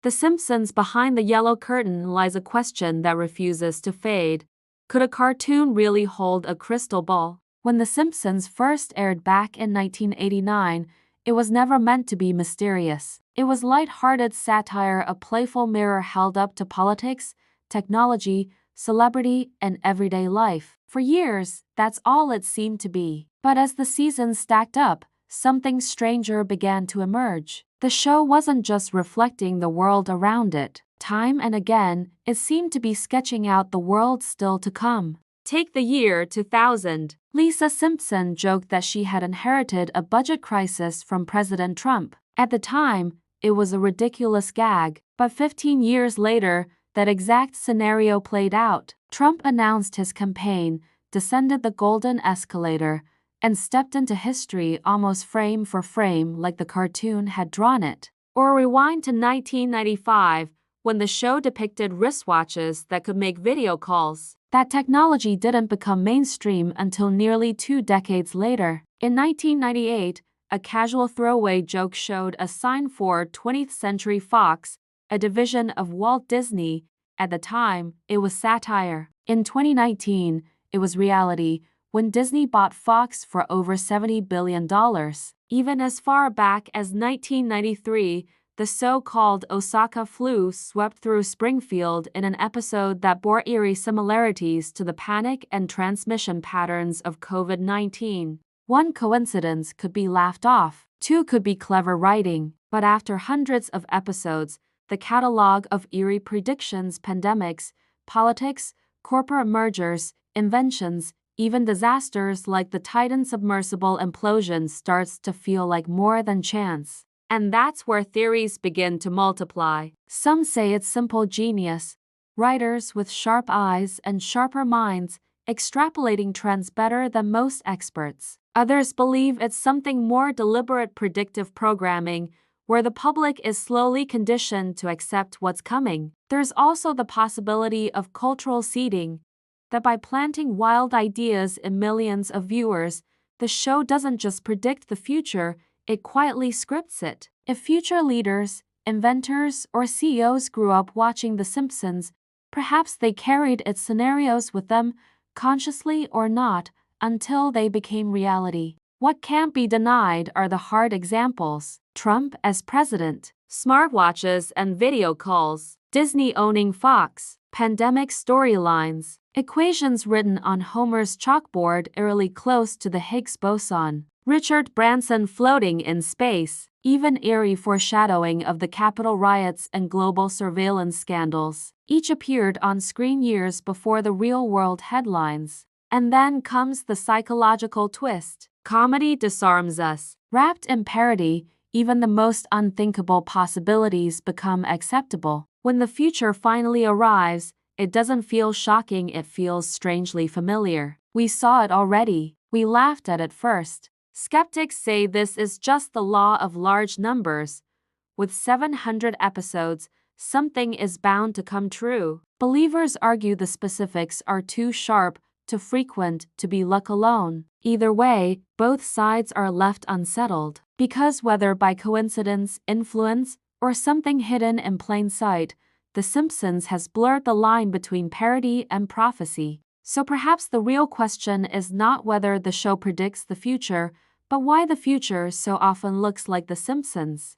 The Simpsons behind the yellow curtain lies a question that refuses to fade. Could a cartoon really hold a crystal ball? When The Simpsons first aired back in 1989, it was never meant to be mysterious. It was light-hearted satire, a playful mirror held up to politics, technology, celebrity, and everyday life. For years, that's all it seemed to be. But as the seasons stacked up, something stranger began to emerge. The show wasn't just reflecting the world around it. Time and again, it seemed to be sketching out the world still to come. Take the year 2000. Lisa Simpson joked that she had inherited a budget crisis from President Trump. At the time, it was a ridiculous gag, but 15 years later, that exact scenario played out. Trump announced his campaign, descended the golden escalator, and stepped into history almost frame for frame like the cartoon had drawn it. Or rewind to 1995, when the show depicted wristwatches that could make video calls. That technology didn't become mainstream until nearly 2 decades later. In 1998, a casual throwaway joke showed a sign for 20th Century Fox, a division of Walt Disney. At the time, it was satire. In 2019, it was reality, when Disney bought Fox for over $70 billion. Even as far back as 1993, the so-called Osaka flu swept through Springfield in an episode that bore eerie similarities to the panic and transmission patterns of COVID-19. One coincidence could be laughed off, two could be clever writing, but after hundreds of episodes, the catalog of eerie predictions, pandemics, politics, corporate mergers, inventions, even disasters like the Titan submersible implosion starts to feel like more than chance. And that's where theories begin to multiply. Some say it's simple genius, writers with sharp eyes and sharper minds, extrapolating trends better than most experts. Others believe it's something more deliberate, predictive programming, where the public is slowly conditioned to accept what's coming. There's also the possibility of cultural seeding, that by planting wild ideas in millions of viewers, the show doesn't just predict the future, it quietly scripts it. If future leaders, inventors, or CEOs grew up watching The Simpsons, perhaps they carried its scenarios with them, consciously or not, until they became reality. What can't be denied are the hard examples: Trump as president, smartwatches and video calls, Disney owning Fox, pandemic storylines, equations written on Homer's chalkboard eerily close to the Higgs boson, Richard Branson floating in space, even eerie foreshadowing of the Capitol riots and global surveillance scandals. Each appeared on screen years before the real-world headlines. And then comes the psychological twist. Comedy disarms us. Wrapped in parody, even the most unthinkable possibilities become acceptable. When the future finally arrives, it doesn't feel shocking, it feels strangely familiar. We saw it already. We laughed at it first. Skeptics say this is just the law of large numbers. With 700 episodes, something is bound to come true. Believers argue the specifics are too sharp, too frequent to be luck alone. Either way, both sides are left unsettled. Because whether by coincidence, influence, or something hidden in plain sight, The Simpsons has blurred the line between parody and prophecy. So perhaps the real question is not whether the show predicts the future, but why the future so often looks like The Simpsons.